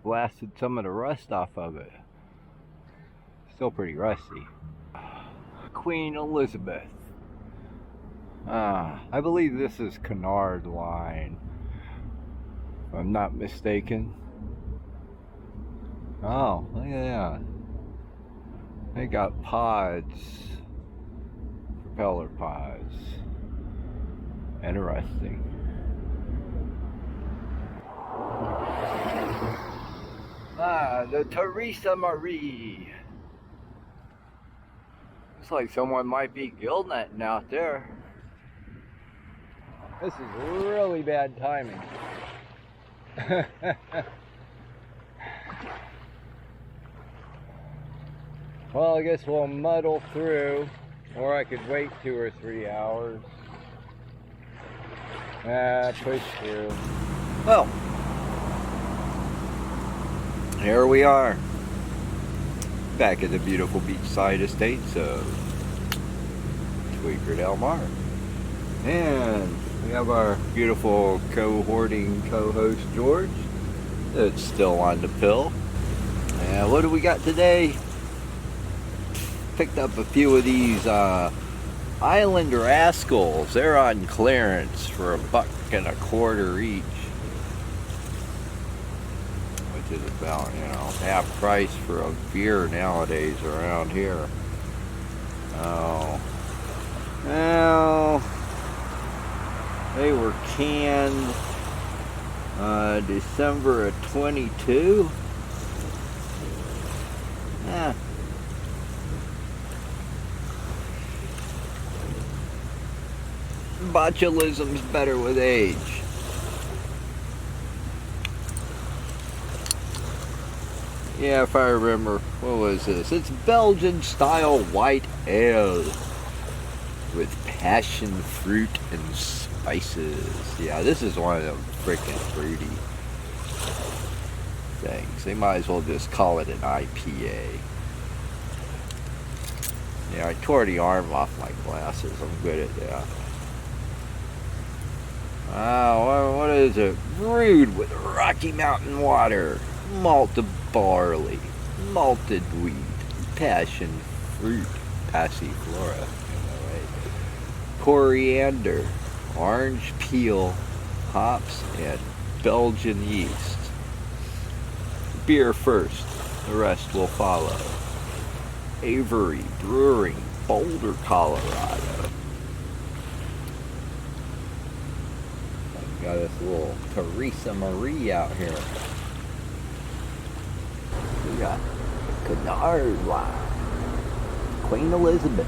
blasted some of the rust off of it. Still pretty rusty. Queen Elizabeth. I believe this is Canard line, if I'm not mistaken. Oh, look at that. They got pods, propeller pods. Interesting. The Teresa Marie. Looks like someone might be gill netting out there. This is really bad timing. Well, I guess we'll muddle through, or I could wait 2 or 3 hours. Push through. Well, here we are, back at the beautiful beachside estates of Tweaker Del Mar. And we have our beautiful cohorting co-host George that's still on the pill. And what do we got today? Picked up a few of these island rascals. They're on clearance for $1.25 each, which is about, half price for a beer nowadays around here. Oh, well, they were canned December of 22. Yeah. Botulism's better with age. Yeah, if I remember, what was this? It's Belgian style white ale with passion fruit and spices. Yeah, this is one of them freaking fruity things. They might as well just call it an IPA. Yeah, I tore the arm off my glasses. I'm good at that. What is it? Brewed with Rocky Mountain water, malted barley, malted wheat, passion fruit, passiflora, coriander, orange peel, hops, and Belgian yeast. Beer first, the rest will follow. Avery Brewing, Boulder, Colorado. Got this little Teresa Marie out here. We got Canard line, Queen Elizabeth.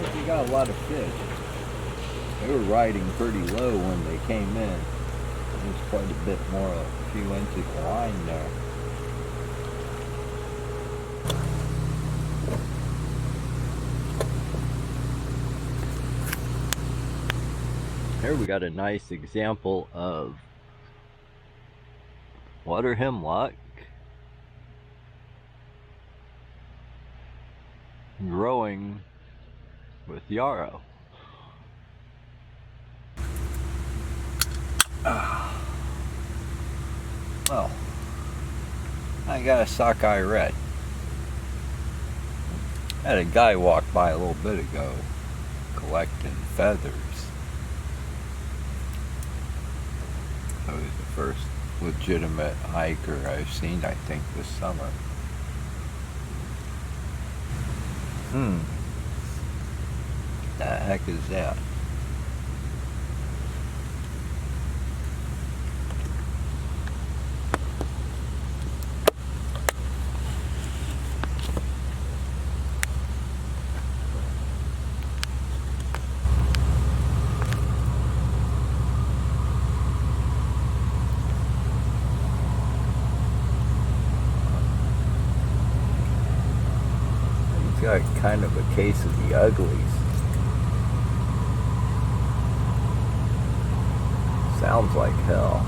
Look, you got a lot of fish. They were riding pretty low when they came in. There's quite a bit more, a few inches of line there. Here we got a nice example of water hemlock growing with yarrow. Well, I got a sockeye red. I had a guy walk by a little bit ago collecting feathers. That was the first legitimate hiker I've seen, I think, this summer. What the heck is that? Got kind of a case of the uglies. Sounds like hell.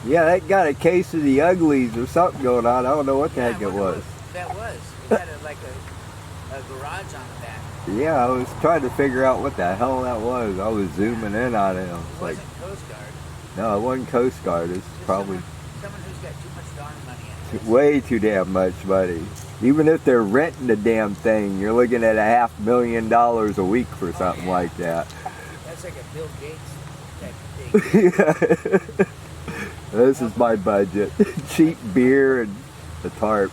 Yeah, that got a case of the uglies or something going on. I don't know what the heck it was. That was. It had like a garage on the back. Yeah, I was trying to figure out what the hell that was. I was zooming in on it. I was It like, wasn't Coast Guard. no, it wasn't Coast Guard. It's Just probably someone who's got too much darn money in it. way too damn much money. Even if they're renting the damn thing, you're looking at $500,000 a week for something like that. That's like a Bill Gates type thing. This is my budget. Cheap beer and a tarp.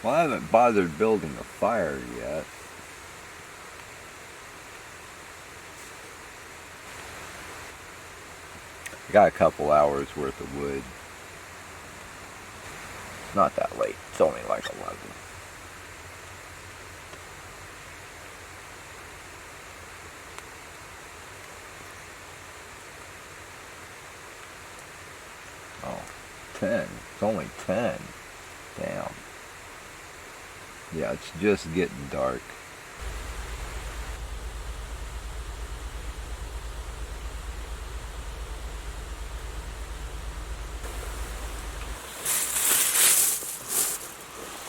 Well, I haven't bothered building a fire yet. I got a couple hours worth of wood. Not that late. It's only like 11. Oh, 10. It's only 10. Damn. Yeah, it's just getting dark.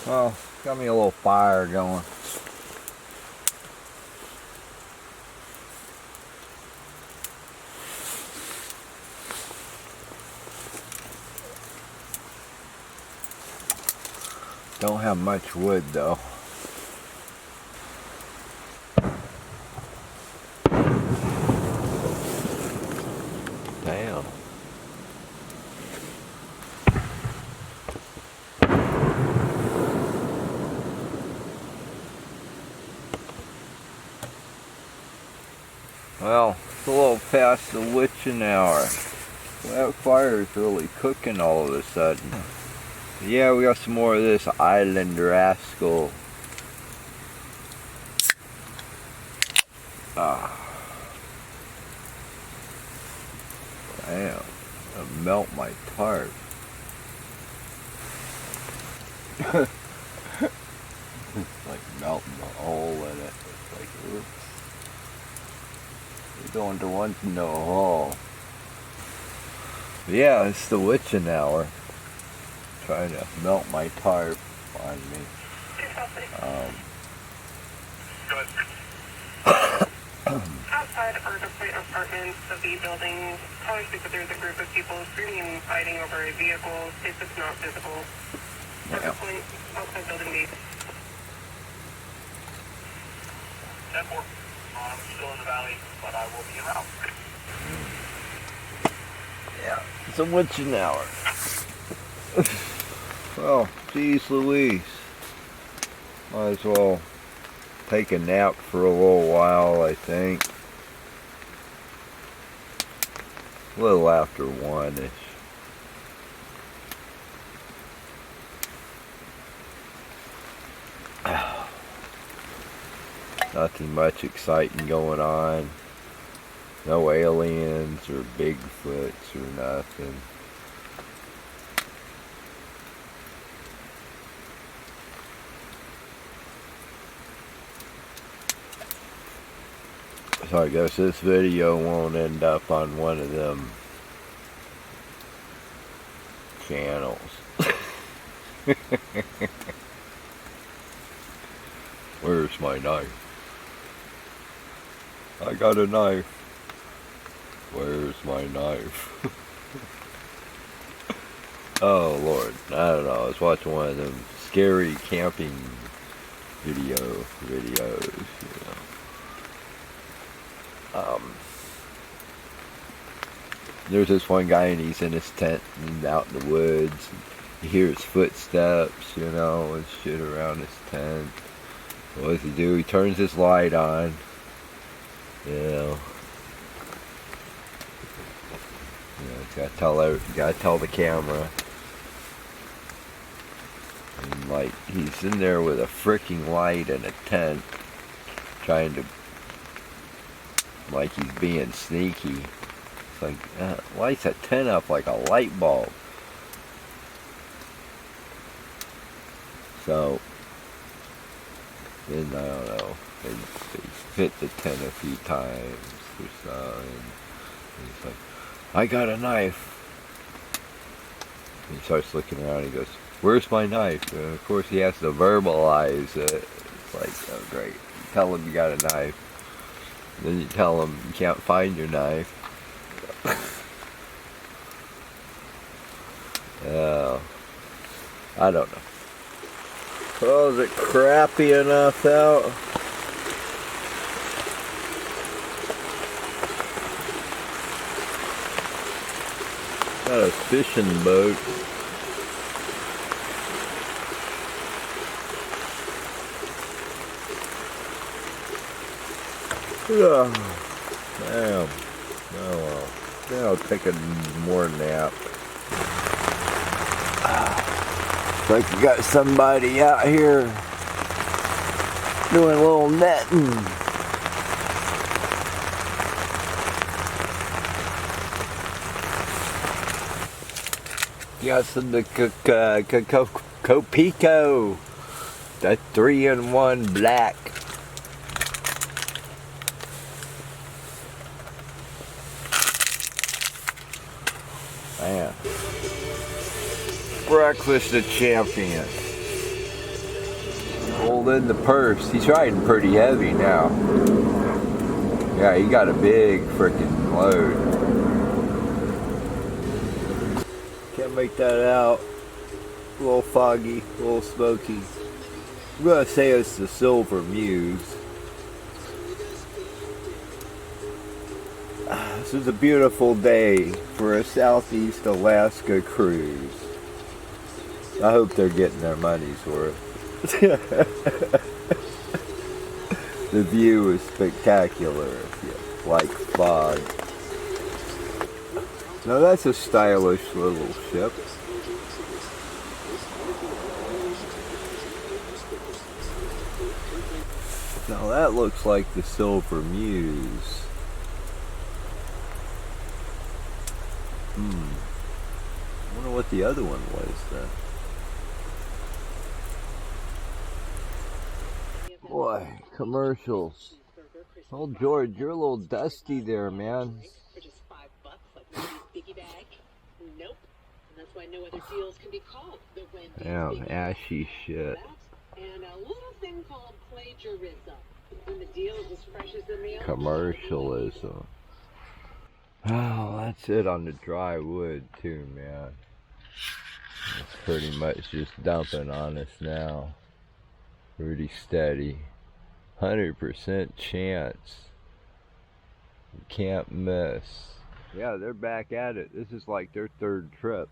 Well, got me a little fire going. Don't have much wood though. Damn. Well, it's a little past the witching hour. That fire is really cooking all of a sudden. Yeah, we got some more of this island rascal. Ah. Damn. It'll melt my tarp. It's like melting the hole in it. It's like, oops. We're going to want to know hole. Yeah, it's the witching hour. Trying to melt my tarp on me. Outside are the flight apartments of the building. Obviously, but there's a group of people screaming and fighting over a vehicle. If it's not visible. Yeah. Point outside building B. 10-4. I'm still in the valley, but I will be around. Yeah, it's a witching hour. Well, geez Louise. Might as well take a nap for a little while, I think. A little after 1-ish. Nothing much exciting going on. No aliens or Bigfoots or nothing. So I guess this video won't end up on one of them channels. Where's my knife? I got a knife. Where's my knife? Oh Lord, I don't know. I was watching one of them scary camping videos, you know. There's this one guy and he's in his tent and out in the woods. And you hear his footsteps, you know, and shit around his tent. What does he do? He turns his light on. You know, gotta tell the camera. And like he's in there with a freaking light and a tent, trying to, like he's being sneaky. It's like lights a tent up like a light bulb. So then I don't know. They hit the tent a few times or so, and he's like, I got a knife. He starts looking around. He goes, where's my knife? And of course, he has to verbalize it. It's like, oh, great. You tell him you got a knife. Then you tell him you can't find your knife. Oh, I don't know. Oh, is it crappy enough out? Got a fishing boat. Oh, damn. Oh well. Then I'll take a more nap. It's like you got somebody out here doing a little netting. Got some Copico, the 3-in-1 black. Man, breakfast of champions. Holding the purse. He's riding pretty heavy now. Yeah, he got a big freaking load. Can't make that out. A little foggy, a little smoky. I'm gonna say it's the Silver Muse. This is a beautiful day for a Southeast Alaska cruise. I hope they're getting their money's worth. The view is spectacular if you like fog. Now that's a stylish little ship. Now that looks like the Silver Muse. I wonder what the other one was then. Boy, commercials. Oh, George, you're a little dusty there, man. For just $5, like Wendy's Biggie Bag. Nope. And that's why no other deals can be called the Wendy's Damn, Biggie ashy shit. Bag. And a little thing called plagiarism. When the deal is as fresh as the meal. Commercialism. Oh, that's it on the dry wood too, man. It's pretty much just dumping on us now. Pretty steady. 100% chance. You can't miss. Yeah, they're back at it. This is like their third trip.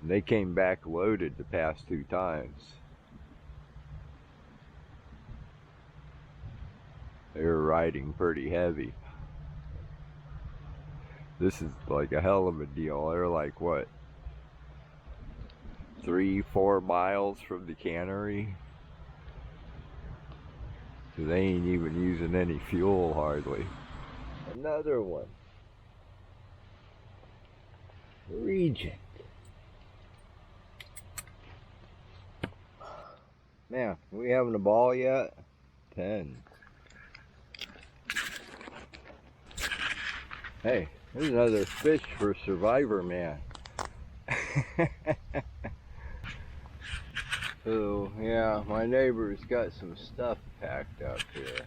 They came back loaded the past 2 times. They were riding pretty heavy. This is like a hell of a deal. They're like, what, 3-4 miles from the cannery? So they ain't even using any fuel hardly. Another one. Regent. Man, are we having a ball yet? 10. Hey, there's another fish for Survivor Man. So, yeah, my neighbor's got some stuff packed up here.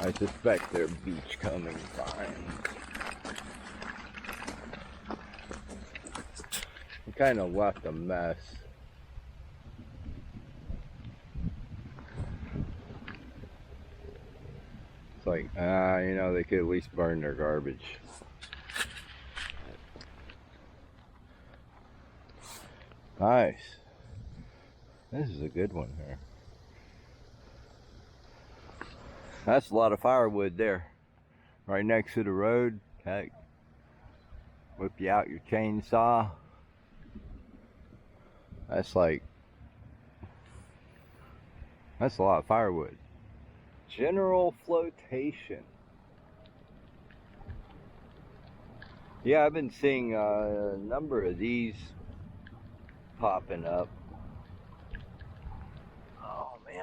I suspect they're beachcombing fine. I kind of left a mess. It's like, you know, they could at least burn their garbage. Nice. This is a good one here. That's a lot of firewood there. Right next to the road. Heck, whip you out your chainsaw. That's a lot of firewood. General flotation. Yeah, I've been seeing a number of these popping up.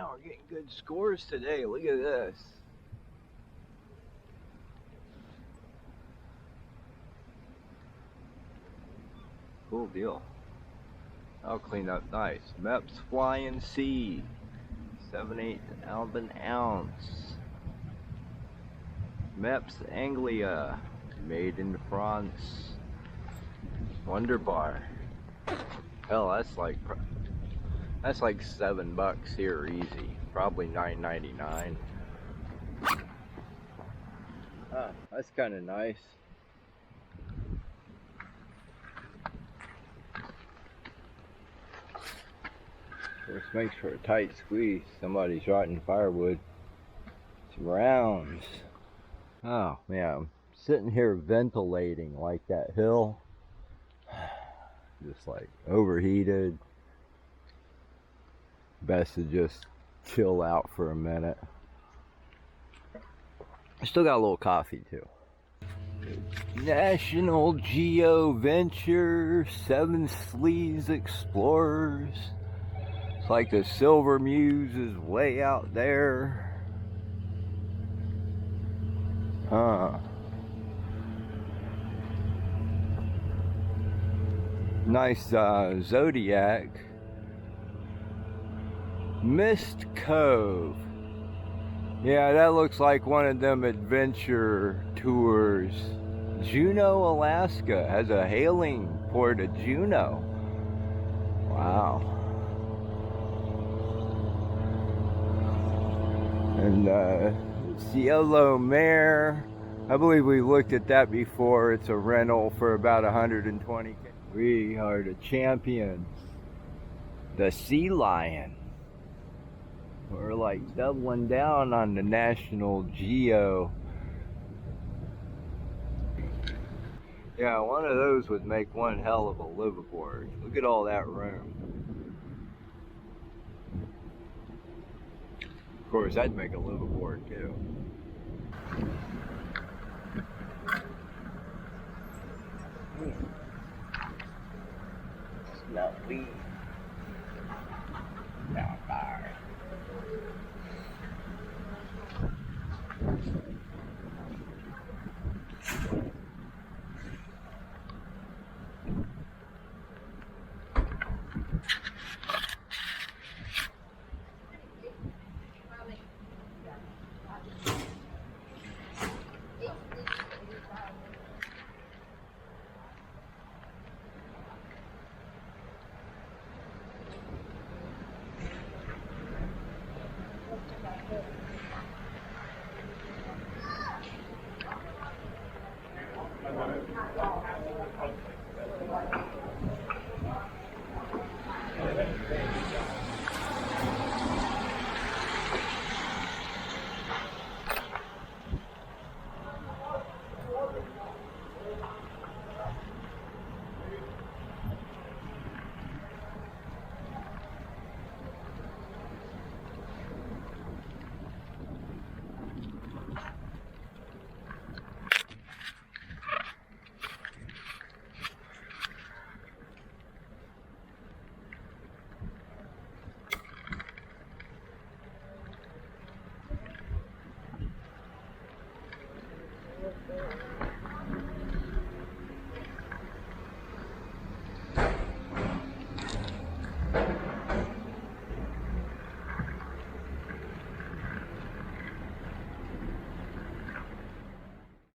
Man, we're getting good scores today. Look at this. Cool deal. I'll clean up nice. Meps Flying C. 7/8 Alban ounce. Meps Anglia. Made in France. Wonderbar. Hell, that's like $7 here, easy. Probably $9.99. That's kind of nice. Of course, makes for a tight squeeze. Somebody's rotting firewood. Some rounds. Oh man, I'm sitting here ventilating like that hill. Just like overheated. Best to just chill out for a minute. I still got a little coffee too. National Geo Venture 7 Sleeves Explorers. It's like the Silver Muse is way out there. Nice Zodiac. Mist Cove. Yeah, that looks like one of them adventure tours. Juneau, Alaska has a hailing port of Juneau. Wow. And Cielo Mare. I believe we looked at that before. It's a rental for about $120K. We are the champions. The Sea Lion. We're like doubling down on the National Geo. Yeah, one of those would make one hell of a liveaboard. Look at all that room. Of course, that'd make a liveaboard too. Smell weed. Down fire.